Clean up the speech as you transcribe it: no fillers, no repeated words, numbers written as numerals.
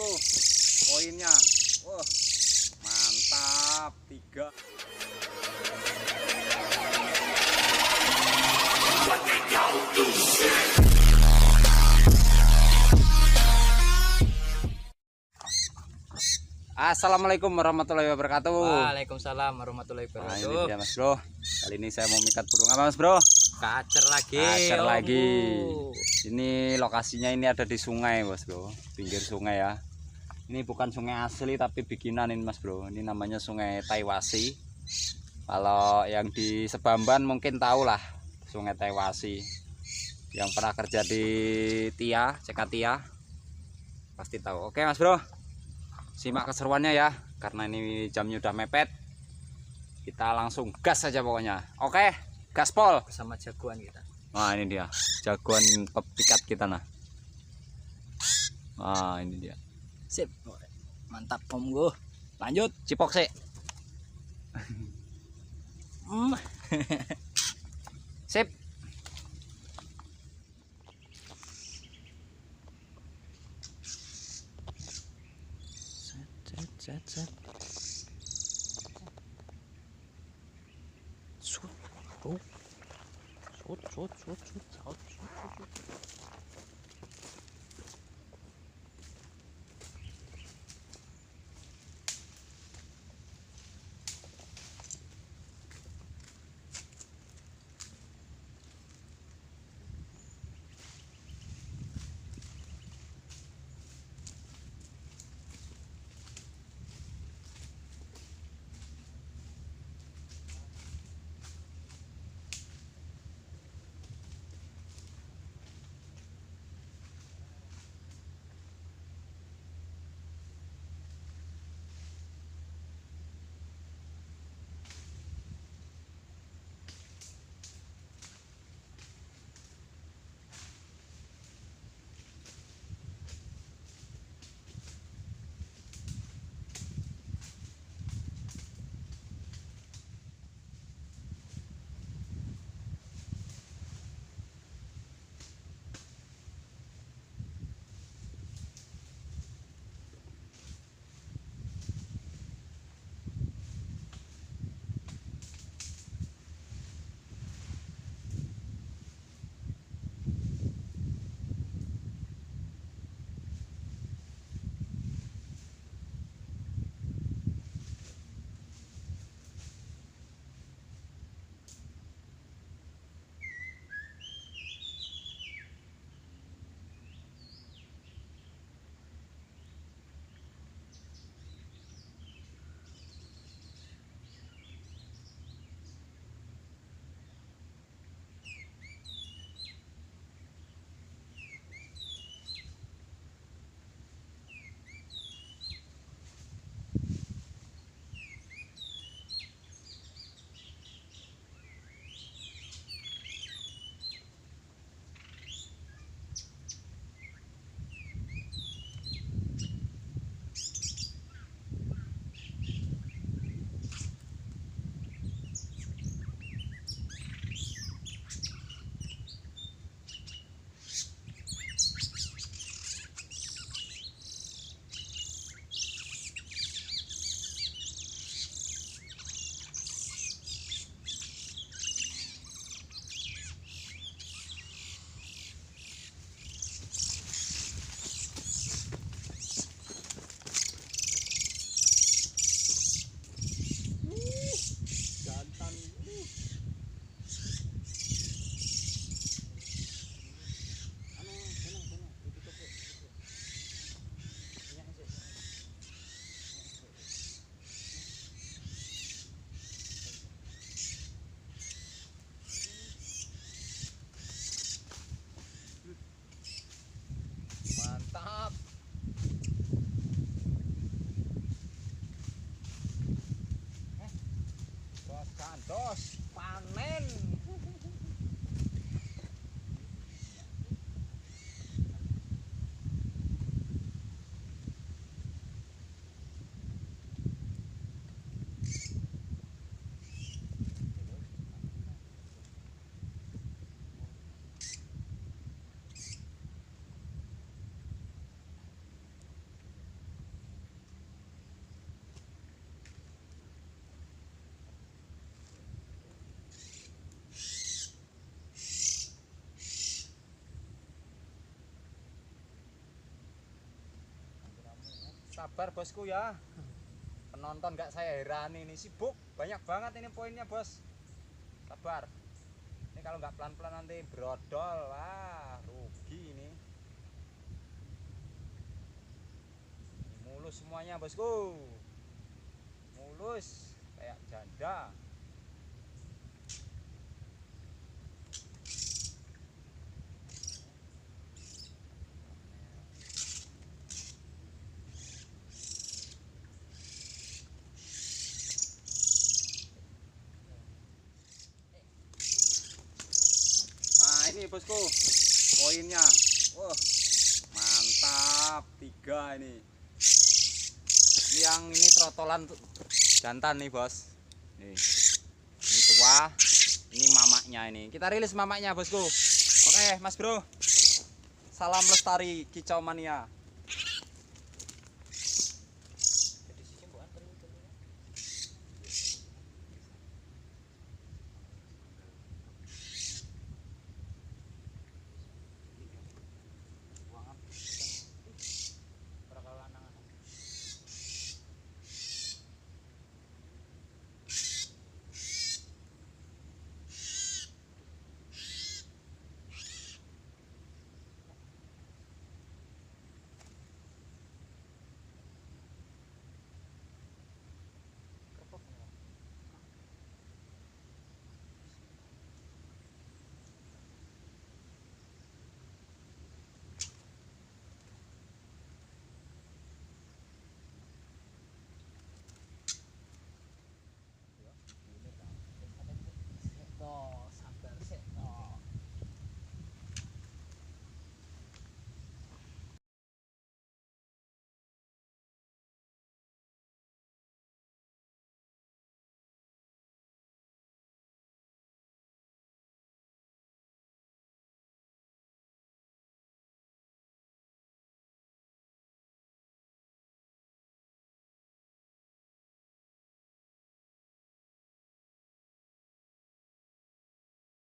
bosku, poinnya. Wah, mantap 3. Assalamualaikum warahmatullahi wabarakatuh. Waalaikumsalam warahmatullahi Nah, ini wabarakatuh. dia Mas Bro. Kali ini saya mau mikat burung apa Mas Bro? Kacer lagi. Kacer lagi. Ini lokasinya ini ada di sungai Mas Bro, pinggir sungai ya. Ini bukan sungai asli tapi bikinan ini Mas Bro. Ini namanya Sungai Taiwasi. Kalau yang di Sebamban mungkin tahu lah Sungai Taiwasi. Yang pernah kerja di Tia, Cekatia pasti tahu. Oke Mas Bro, simak keseruannya ya. Karena ini jamnya udah mepet, kita langsung gas saja pokoknya. Oke, gaspol Bersama jagoan kita. Nah ini dia jagoan pepikat kita nah. Nah ini dia. Sip. Mantap monggo. Lanjut. Cipok sih. Sip. Set. Sut. Mantap. Bos kandos panen. Sabar bosku ya. Penonton gak saya heran ini sibuk. Banyak banget ini poinnya bos. Sabar. Ini kalau nggak pelan-pelan nanti brodol. Wah rugi ini. Ini mulus semuanya bosku. Mulus kayak janda. Nah ini bosku poinnya. Wah mantap 3 ini. Ini yang ini trotolan jantan nih bos. Nih ini tua, ini mamaknya ini. Kita rilis mamaknya bosku. Oke mas bro. Salam lestari kicau mania.